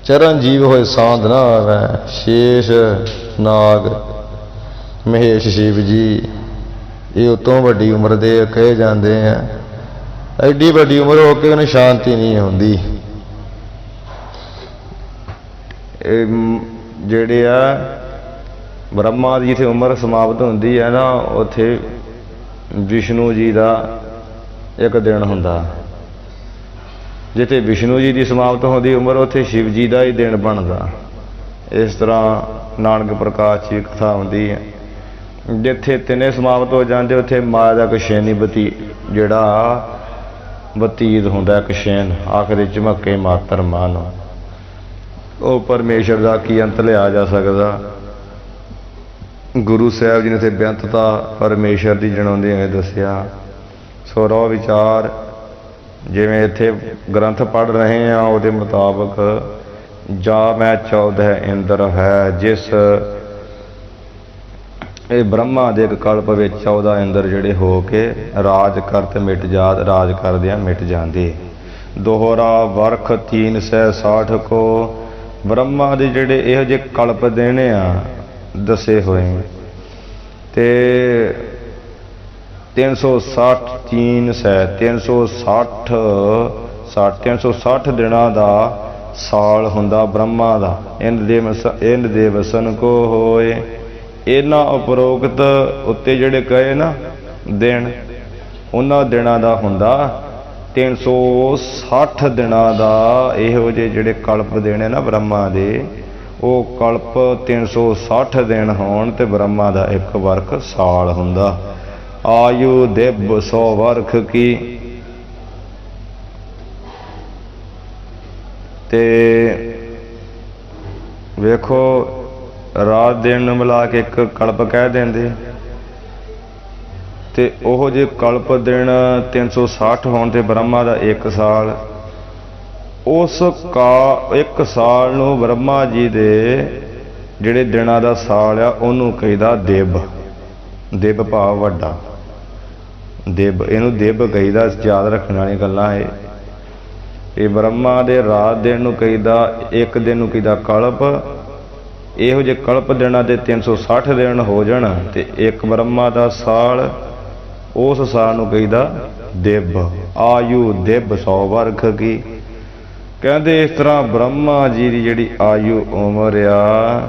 ਚਰਨਜੀਵ ਹੋਏ ਸਾਂਧ ਨਾ ਆਵੈ। ਸ਼ੇਸ਼ ਨਾਗ ਮਹੇਸ਼ ਸ਼ਿਵ ਜੀ ਇਹ ਉਤੋਂ ਵੱਡੀ ਉਮਰ ਦੇ ਕਹੇ ਜਾਂਦੇ ਆ। ਐਡੀ ਵੱਡੀ ਉਮਰ ਹੋ ਕੇ ਉਹਨੂੰ ਸ਼ਾਂਤੀ ਨਹੀਂ ਹੁੰਦੀ। ਇਹ ਜਿਹੜੇ ਆ ਬ੍ਰਹਮਾ ਦੀ ਜਿੱਥੇ ਉਮਰ ਸਮਾਪਤ ਹੁੰਦੀ ਹੈ ਨਾ, ਉੱਥੇ ਵਿਸ਼ਨੂੰ ਜੀ ਦਾ ਇੱਕ ਦਿਨ ਹੁੰਦਾ। ਜਿੱਥੇ ਵਿਸ਼ਨੂੰ ਜੀ ਦੀ ਸਮਾਪਤ ਹੁੰਦੀ ਉਮਰ, ਉੱਥੇ ਸ਼ਿਵ ਜੀ ਦਾ ਹੀ ਦਿਨ ਬਣਦਾ। ਇਸ ਤਰ੍ਹਾਂ ਨਾਨਕ ਪ੍ਰਕਾਸ਼ ਦੀ ਕਥਾ ਹੁੰਦੀ ਹੈ। ਜਿੱਥੇ ਤਿੰਨੇ ਸਮਾਪਤ ਹੋ ਜਾਂਦੇ, ਉੱਥੇ ਮਾਇਆ ਦਾ ਕਸ਼ੈਨੀ ਜਿਹੜਾ ਬਤੀਤ ਹੁੰਦਾ, ਕਸ਼ੈਨ ਆਖਰੀ ਝਮੱਕੇ ਮਾਤਰ ਮਨ, ਉਹ ਪਰਮੇਸ਼ਰ ਦਾ ਕੀ ਅੰਤ ਲਿਆ ਜਾ ਸਕਦਾ। ਗੁਰੂ ਸਾਹਿਬ ਜੀ ਨੇ ਤੇ ਬੇਅੰਤਤਾ ਪਰਮੇਸ਼ਰ ਦੀ ਜਣਾਉਂਦੇ ਹੋਏ ਦੱਸਿਆ। ਸੋ ਰੋ ਵਿਚਾਰ ਜਿਵੇਂ ਇੱਥੇ ਗ੍ਰੰਥ ਪੜ੍ਹ ਰਹੇ ਹਾਂ, ਉਹਦੇ ਮੁਤਾਬਕ ਜਾ ਮੈਂ 14 ਇੰਦਰ ਹੈ, ਜਿਸ ਇਹ ਬ੍ਰਹਮਾ ਦੇ ਇੱਕ ਕਲਪ ਵਿੱਚ 14 ਇੰਦਰ ਜਿਹੜੇ ਹੋ ਕੇ ਰਾਜ ਕਰਤ ਮਿਟ ਜਾਤ, ਰਾਜ ਕਰਦਿਆਂ ਮਿਟ ਜਾਂਦੇ। ਦੋਹਰਾ ਵਰਖ 360 ਕੋ, ਬ੍ਰਹਮਾ ਦੇ ਜਿਹੜੇ ਇਹੋ ਜਿਹੇ ਕਲਪ ਦੇਣੇ ਆ ਦੱਸੇ ਹੋਏ, ਤੇ 360 ਦਿਨਾਂ ਦਾ ਸਾਲ ਹੁੰਦਾ ਬ੍ਰਹਮਾ ਦਾ। ਇੰਦ ਦੇ ਵਸਨ ਕੋ ਹੋਏ, ਇਹਨਾਂ ਉਪਰੋਕਤ ਉੱਤੇ ਜਿਹੜੇ ਕਹੇ ਨਾ ਦਿਨ, ਉਹਨਾਂ ਦਿਨਾਂ ਦਾ ਹੁੰਦਾ 360 ਦਿਨਾਂ ਦਾ। ਇਹੋ ਜਿਹੇ ਜਿਹੜੇ ਕਲਪ ਦੇਣੇ ਨਾ ਬ੍ਰਹਮਾ ਦੇ, ਉਹ ਕਲਪ 360 ਦਿਨ ਹੋਣ ਤੇ ਬ੍ਰਹਮਾ ਦਾ ਇੱਕ ਵਰਖ ਸਾਲ ਹੁੰਦਾ। ਆਯੂ ਦਿਵ 100 ਵਰਖ ਕੀ, ਤੇ ਵੇਖੋ ਰਾਤ ਦਿਨ ਨੂੰ ਮਿਲਾ ਕੇ ਇੱਕ ਕਲਪ ਕਹਿ ਦਿੰਦੇ, ਤੇ ਉਹ ਜੇ ਕਲਪ ਦਿਨ 360 ਹੋਣ ਤੇ ਬ੍ਰਹਮਾ ਦਾ ਇੱਕ ਸਾਲ। ਉਸ ਇੱਕ ਸਾਲ ਨੂੰ ਬ੍ਰਹਮਾ ਜੀ ਦੇ ਜਿਹੜੇ ਦਿਨਾਂ ਦਾ ਸਾਲ ਆ, ਉਹਨੂੰ ਕਹਿੰਦਾ ਦਿਵ। ਦਿਵ ਭਾਵ ਵੱਡਾ, ਦਿਵ, ਇਹਨੂੰ ਦਿਵ ਕਹੀਦਾ। ਯਾਦ ਰੱਖਣ ਵਾਲੀਆਂ ਗੱਲਾਂ ਇਹ ਬ੍ਰਹਮਾ ਦੇ ਰਾਤ ਦਿਨ ਨੂੰ ਕਹਿੰਦਾ, ਇੱਕ ਦਿਨ ਨੂੰ ਕਹਿੰਦਾ ਕਲਪ। ਇਹੋ ਜਿਹੇ ਕਲਪ ਦਿਨਾਂ ਦੇ 360 ਦਿਨ ਹੋ ਜਾਣ ਤੇ ਇੱਕ ਬ੍ਰਹਮਾ ਦਾ ਸਾਲ, ਉਸ ਸਾਲ ਨੂੰ ਕਹਿੰਦਾ ਦਿਵ। ਆਯੂ ਦਿਵ 100 ਵਰਖ ਕੀ, ਕਹਿੰਦੇ ਇਸ ਤਰ੍ਹਾਂ ਬ੍ਰਹਮਾ ਜੀ ਦੀ ਜਿਹੜੀ ਆਯੂ ਉਮਰ ਆ,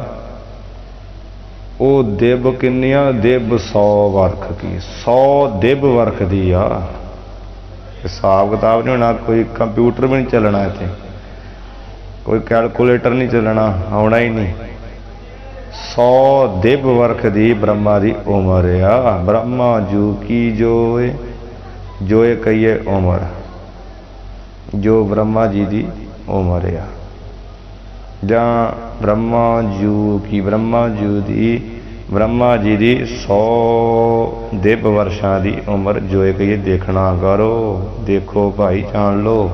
ਉਹ ਦਿਵ ਕਿੰਨੀਆਂ? ਦਿਵ 100 ਵਰਖ ਕੀ, 100 ਦਿਵ ਵਰਖ ਦੀ ਆ। ਹਿਸਾਬ ਕਿਤਾਬ ਨਹੀਂ ਹੋਣਾ, ਕੋਈ ਕੰਪਿਊਟਰ ਵੀ ਨਹੀਂ ਚੱਲਣਾ ਇੱਥੇ, ਕੋਈ ਕੈਲਕੂਲੇਟਰ ਨਹੀਂ ਚੱਲਣਾ, ਆਉਣਾ ਹੀ ਨਹੀਂ। 100 ਦਿਵ ਵਰਖ ਦੀ ਬ੍ਰਹਮਾ ਦੀ ਉਮਰ ਆ। ਬ੍ਰਹਮਾ ਜੂ ਕੀ ਜੋਏ ਕਹੀਏ ਉਮਰ, ਜੋ ਬ੍ਰਹਮਾ ਜੀ ਦੀ ਉਮਰ ਆ, ਜਾਂ ਬ੍ਰਹਮਾ ਜੂ ਕੀ, ਬ੍ਰਹਮਾ ਜੀ ਦੀ 100 ਦਿਵ ਵਰਸ਼ਾਂ ਦੀ ਉਮਰ ਜੋਏ ਕਹੀਏ। ਦੇਖਣਾ ਕਰੋ, ਦੇਖੋ ਭਾਈ, ਜਾਣ ਲੋ।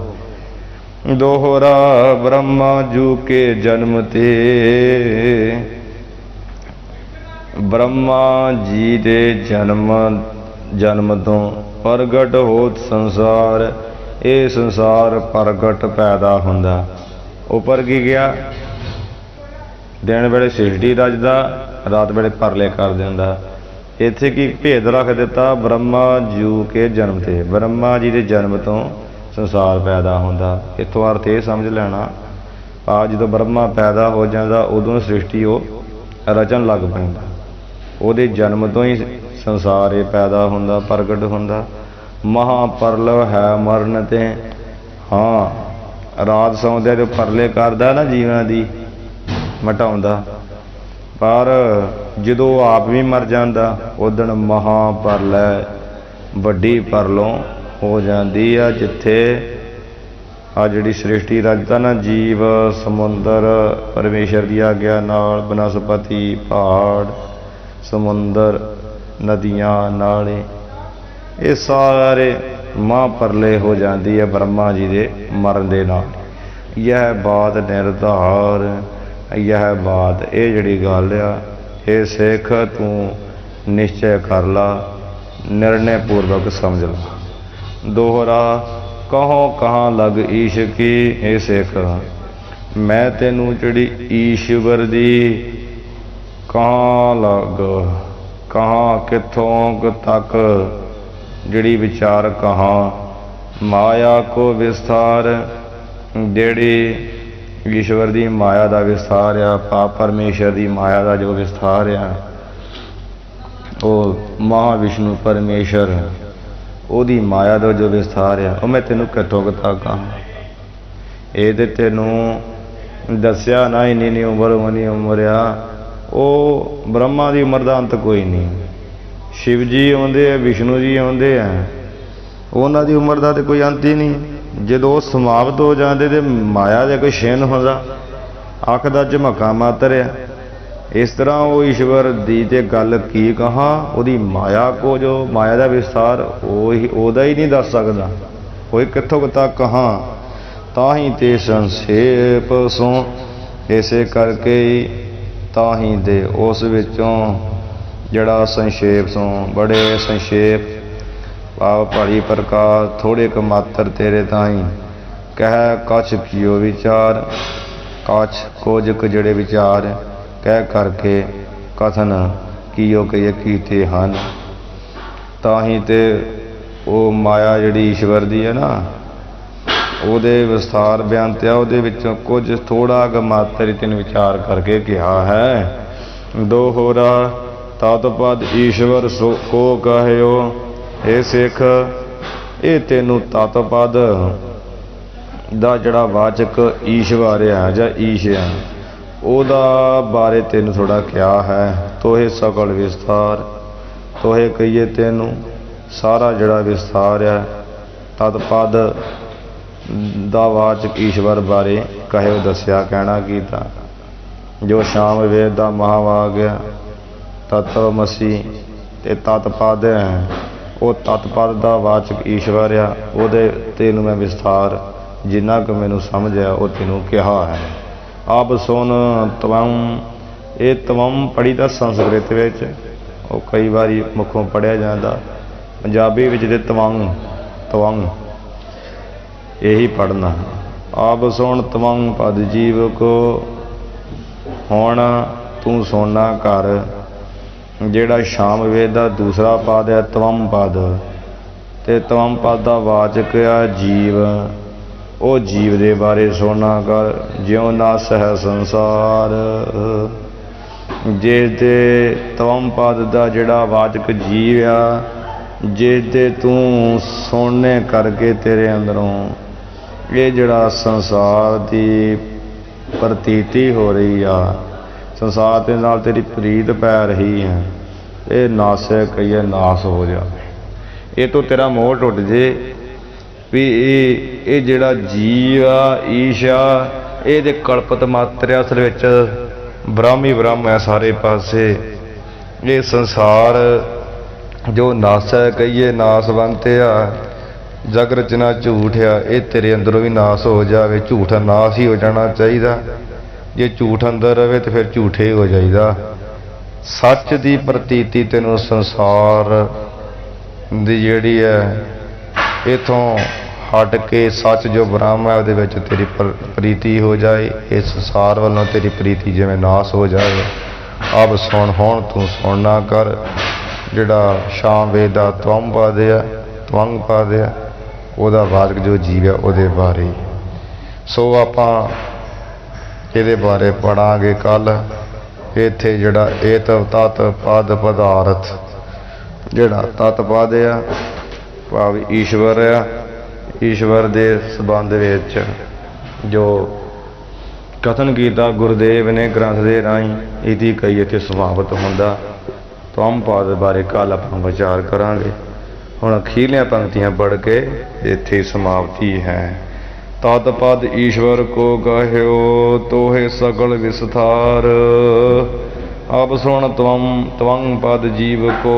ਦੋਹਰਾ ਬ੍ਰਹਮਾ ਜੂ ਕੇ ਜਨਮ ਤੇ, ਬ੍ਰਹਮਾ ਜੀ ਦੇ ਜਨਮ ਤੋਂ ਪ੍ਰਗਟ ਹੋਤ ਸੰਸਾਰ। ਇਹ ਸੰਸਾਰ ਪ੍ਰਗਟ ਪੈਦਾ ਹੁੰਦਾ। ਉੱਪਰ ਕੀ ਗਿਆ? ਦਿਨ ਵੇਲੇ ਸ੍ਰਿਸ਼ਟੀ ਰਚਦਾ, ਰਾਤ ਵੇਲੇ ਪਰਲੇ ਕਰ ਦਿੰਦਾ। ਇੱਥੇ ਕੀ ਭੇਦ ਰੱਖ ਦਿੱਤਾ? ਬ੍ਰਹਮਾ ਜੀ ਕੇ ਜਨਮ ਤੇ, ਬ੍ਰਹਮਾ ਜੀ ਦੇ ਜਨਮ ਤੋਂ ਸੰਸਾਰ ਪੈਦਾ ਹੁੰਦਾ। ਇੱਥੋਂ ਅਰਥ ਇਹ ਸਮਝ ਲੈਣਾ, ਆ ਜਦੋਂ ਬ੍ਰਹਮਾ ਪੈਦਾ ਹੋ ਜਾਂਦਾ ਉਦੋਂ ਸ੍ਰਿਸ਼ਟੀ ਉਹ ਰਚਣ ਲੱਗ ਪੈਂਦਾ। ਉਹਦੇ ਜਨਮ ਤੋਂ ਹੀ ਸੰਸਾਰ ਇਹ ਪੈਦਾ ਹੁੰਦਾ, ਪ੍ਰਗਟ ਹੁੰਦਾ। ਮਹਾਪਰਲਵ ਹੈ ਮਰਨ ਤੇ। ਹਾਂ, ਰਾਤ ਸੌਂਦਿਆਂ ਤੇ ਪਰਲੇ ਕਰਦਾ ਨਾ ਜੀਵਾਂ ਦੀ, ਮਟਾਉਂਦਾ। ਪਰ ਜਦੋਂ ਆਪ ਵੀ ਮਰ ਜਾਂਦਾ ਉਦਣ ਮਹਾਪਰਲੈ, ਵੱਡੀ ਪਰਲੋਂ ਹੋ ਜਾਂਦੀ ਆ, ਜਿੱਥੇ ਆ ਜਿਹੜੀ ਸ੍ਰਿਸ਼ਟੀ ਰਚਦਾ ਨਾ ਜੀਵ, ਸਮੁੰਦਰ ਪਰਮੇਸ਼ਰ ਦੀ ਆਗਿਆ ਨਾਲ, ਬਨਸਪਤੀ, ਪਹਾੜ, ਸਮੁੰਦਰ, ਨਦੀਆਂ, ਨਾਲੇ, ਇਹ ਸਾਰੇ ਮਹਾਂਪਰਲੇ ਹੋ ਜਾਂਦੀ ਹੈ ਬ੍ਰਹਮਾ ਜੀ ਦੇ ਮਰਨ ਦੇ ਨਾਲ। ਯਹ ਬਾਤ ਨਿਰਧਾਰ, ਯਹ ਬਾਤ, ਇਹ ਜਿਹੜੀ ਗੱਲ ਆ, ਇਹ ਸਿੱਖ ਤੂੰ ਨਿਸ਼ਚੈ ਕਰ ਲਾ, ਨਿਰਣੈ ਪੂਰਵਕ ਸਮਝ ਲਾ। ਦੋਹਰਾ ਕਹੋ ਕਹਾਂ ਲਗ ਈਸ਼ ਕੀ। ਇਹ ਸਿੱਖ, ਮੈਂ ਤੈਨੂੰ ਜਿਹੜੀ ਈਸ਼ਵਰ ਦੀ ਕਹਾਂ ਲਗ, ਕਹਾਂ ਕਿੱਥੋਂ ਤੱਕ ਜਿਹੜੀ ਵਿਚਾਰ ਕਹਾਂ, ਮਾਇਆ ਕੋ ਵਿਸਥਾਰ, ਜਿਹੜੀ ਈਸ਼ਵਰ ਦੀ ਮਾਇਆ ਦਾ ਵਿਸਥਾਰ ਆ, ਪਰਮੇਸ਼ਰ ਦੀ ਮਾਇਆ ਦਾ ਜੋ ਵਿਸਥਾਰ ਆ, ਉਹ ਮਹਾਂਵਿਸ਼ਨੂੰ ਪਰਮੇਸ਼ਰ, ਉਹਦੀ ਮਾਇਆ ਦਾ ਜੋ ਵਿਸਥਾਰ ਆ, ਉਹ ਮੈਂ ਤੈਨੂੰ ਕਿੱਥੋਂ ਤੱਕ ਕਹਾਂ। ਇਹ ਤੇ ਤੈਨੂੰ ਦੱਸਿਆ ਨਾ, ਇੰਨੀ ਉਮਰ ਉਨੀ ਉਮਰ ਆ। ਉਹ ਬ੍ਰਹਮਾ ਦੀ ਉਮਰ ਦਾ ਅੰਤ ਕੋਈ ਨਹੀਂ। ਸ਼ਿਵ ਜੀ ਆਉਂਦੇ ਆ, ਵਿਸ਼ਨੂੰ ਜੀ ਆਉਂਦੇ ਆ, ਉਹਨਾਂ ਦੀ ਉਮਰ ਦਾ ਤਾਂ ਕੋਈ ਅੰਤ ਹੀ ਨਹੀਂ। ਜਦੋਂ ਉਹ ਸਮਾਪਤ ਹੋ ਜਾਂਦੇ ਤੇ ਮਾਇਆ ਦੇ ਕੋਈ ਛਿਨ ਹੁੰਦਾ, ਅੱਖ ਦਾ ਝਮਕਾ ਮਾਤਰ ਆ। ਇਸ ਤਰ੍ਹਾਂ ਉਹ ਈਸ਼ਵਰ ਦੀ ਤੇ ਗੱਲ ਕੀ ਕਹਾਂ, ਉਹਦੀ ਮਾਇਆ ਕੋ, ਜੋ ਮਾਇਆ ਦਾ ਵਿਸਥਾਰ ਉਹਦਾ ਹੀ ਨਹੀਂ ਦੱਸ ਸਕਦਾ ਕੋਈ, ਕਿੱਥੋਂ ਤੱਕ ਕਹਾਂ। ਤਾਂ ਹੀ ਤੇ ਸੰਖੇਪ ਸੋ, ਇਸੇ ਕਰਕੇ ਤਾਂ ਹੀ ਦੇ ਉਸ ਵਿੱਚੋਂ ਜਿਹੜਾ ਸੰਖੇਪ ਸੋਂ, ਬੜੇ ਸੰਖੇਪ ਭਾਵ ਭਲੀ ਪ੍ਰਕਾਰ, ਥੋੜੇ ਕੁ ਮਾਤਰ ਤੇਰੇ ਤਾਈਂ ਕਹਿ ਕਛ ਕੀਓ ਵਿਚਾਰ। ਕਛ ਕੁਝ ਕੁ ਜਿਹੜੇ ਵਿਚਾਰ ਕਹਿ ਕਰਕੇ ਕਥਨ ਕੀਓ ਕਿ ਕੀਤੇ ਹਨ। ਤਾਂ ਹੀ ਤੇ ਉਹ ਮਾਇਆ ਜਿਹੜੀ ਈਸ਼ਵਰ ਦੀ ਹੈ ਨਾ, ਉਹਦੇ ਵਿਸਥਾਰ ਬਿਆਨ ਤੇ ਆ, ਉਹਦੇ ਵਿੱਚੋਂ ਕੁਝ ਥੋੜਾ ਕੁ ਮਾਤਰ ਤੈਨੂੰ ਵਿਚਾਰ ਕਰਕੇ ਕਿਹਾ ਹੈ। ਦੋਹਰਾ ਤਤ ਪਦ ਈਸ਼ਵਰ ਸੋ ਕੋ ਕਹਿਓ। ਇਹ ਸਿੱਖ, ਇਹ ਤੈਨੂੰ ਤਤ ਪਦ ਦਾ ਜਿਹੜਾ ਵਾਚਕ ਈਸ਼ਵਰ ਆ ਜਾਂ ਈਸ਼ ਆ, ਉਹਦਾ ਬਾਰੇ ਤੈਨੂੰ ਥੋੜਾ ਕਿਹਾ ਹੈ। ਤੋਹੇ ਸਕਲ ਵਿਸਥਾਰ, ਤੋਹੇ ਕਹੀਏ ਤੈਨੂੰ ਸਾਰਾ ਜਿਹੜਾ ਵਿਸਥਾਰ ਆ, ਤਤ ਪਦ ਦਾ ਵਾਚਕ ਈਸ਼ਵਰ ਬਾਰੇ ਕਹਿਓ, ਦੱਸਿਆ, ਕਹਿਣਾ ਕੀਤਾ। ਜੋ ਸ਼ਾਮ ਵੇਦ ਦਾ ਮਹਾਵਾਗ ਆ, ਤਤਵਮਸੀ ਤੇ ਤਤਪਦ ਹੈ, ਉਹ ਤਤਪਦ ਦਾ ਵਾਚਕ ਈਸ਼ਵਰ ਆ, ਉਹਦੇ ਤੈਨੂੰ ਮੈਂ ਵਿਸਥਾਰ ਜਿੰਨਾ ਕੁ ਮੈਨੂੰ ਸਮਝ ਆ ਉਹ ਤੈਨੂੰ ਕਿਹਾ ਹੈ। ਆਪ ਸੁਣ ਤਵੰ, ਇਹ ਤਵੰ ਪੜ੍ਹੀ ਦਾ ਸੰਸਕ੍ਰਿਤ ਵਿੱਚ, ਉਹ ਕਈ ਵਾਰੀ ਮੁੱਖੋਂ ਪੜ੍ਹਿਆ ਜਾਂਦਾ, ਪੰਜਾਬੀ ਵਿੱਚ ਤੇ ਤਵੰਗ, ਤਵੰਗ ਇਹੀ ਪੜ੍ਹਨਾ। ਆਪ ਸੁਣ ਤਵੰਗ ਪਦ ਜੀਵ ਕੋ, ਹੁਣ ਤੂੰ ਸੁਣਨਾ ਕਰ ਜਿਹੜਾ ਸ਼ਾਮ ਵੇਦ ਦਾ ਦੂਸਰਾ ਪਦ ਹੈ ਤਵਮ ਪਦ, ਤੇ ਤਵਮ ਪਦ ਦਾ ਵਾਚਕ ਆ ਜੀਵ। ਉਹ ਜੀਵ ਦੇ ਬਾਰੇ ਸੁਣਨਾ ਕਰ। ਜਿਉ ਨਾਸ ਹੈ ਸੰਸਾਰ, ਜੇ ਤੇ ਤਵਮ ਪਦ ਦਾ ਜਿਹੜਾ ਵਾਚਕ ਜੀਵ ਆ, ਜੇ ਤੇ ਤੂੰ ਸੁਣਨੇ ਕਰਕੇ ਤੇਰੇ ਅੰਦਰੋਂ ਇਹ ਜਿਹੜਾ ਸੰਸਾਰ ਦੀ ਪ੍ਰਤੀਤੀ ਹੋ ਰਹੀ ਆ, ਸੰਸਾਰ ਦੇ ਨਾਲ ਤੇਰੀ ਪ੍ਰੀਤ ਪੈ ਰਹੀ ਹੈ, ਇਹ ਨਾਸੇ ਕਹੀਏ ਨਾਸ ਹੋ ਜਾਵੇ। ਇਹ ਤੋਂ ਤੇਰਾ ਮੋਹ ਟੁੱਟ ਜੇ ਵੀ ਇਹ ਜਿਹੜਾ ਜੀਵ ਆ, ਈਸ਼ ਆ, ਇਹਦੇ ਕਲਪਤ ਮਾਤਰ ਆ, ਅਸਲ ਵਿੱਚ ਬ੍ਰਹਮ ਹੀ ਬ੍ਰਹਮ ਹੈ ਸਾਰੇ ਪਾਸੇ। ਇਹ ਸੰਸਾਰ ਜੋ ਨਾਸੈ ਕਹੀਏ ਨਾਸਵੰਤ ਆ, ਜਗ ਰਚਨਾ ਝੂਠ ਆ, ਇਹ ਤੇਰੇ ਅੰਦਰੋਂ ਵੀ ਨਾਸ ਹੋ ਜਾਵੇ। ਝੂਠਾ ਨਾਸ ਹੀ ਹੋ ਜਾਣਾ ਚਾਹੀਦਾ। ਜੇ ਝੂਠ ਅੰਦਰ ਰਵੇ ਤੇ ਫਿਰ ਝੂਠੇ ਹੋ ਜਾਈਦਾ। ਸੱਚ ਦੀ ਪ੍ਰਤੀਤੀ ਤੈਨੂੰ ਸੰਸਾਰ ਦੀ ਜਿਹੜੀ ਹੈ इथों हट के सच जो ब्रह्म है उहदे विच तेरी प्रीति हो जाए, इस संसार वालों तेरी प्रीति जिवें नाश हो जाए। अब सुन हुण तू सुनना कर, जिहड़ा शाम वेद दा त्वम पद है त्वंग पद है उहदा वाचक जो जीव है उहदे बारे। सो आपां इहदे बारे पढ़ांगे कल। इत्थे जिहड़ा एत तत् पद पदार्थ, जिहड़ा तत् पद है भाव ईश्वर है, ईश्वर के संबंध विच जो कथन किया गुरुदेव ने ग्रंथ के राही इति कई इत्थे समाप्त होंदा। त्वम पद बारे कल आपां विचार करांगे। हुण अखीरलियां पंक्तियां पढ़ के इत्थे समाप्ति है। तत्पद ईश्वर को कह्यो तोहे सकल विस्तार, अब सुन त्वम त्वंग पद जीव को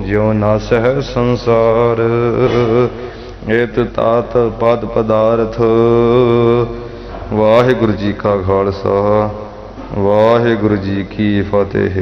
ज्यो न सह संसार। एत तात पद पदार्थ। वाहिगुरु जी का खालसा वाहिगुरु जी की फतेह।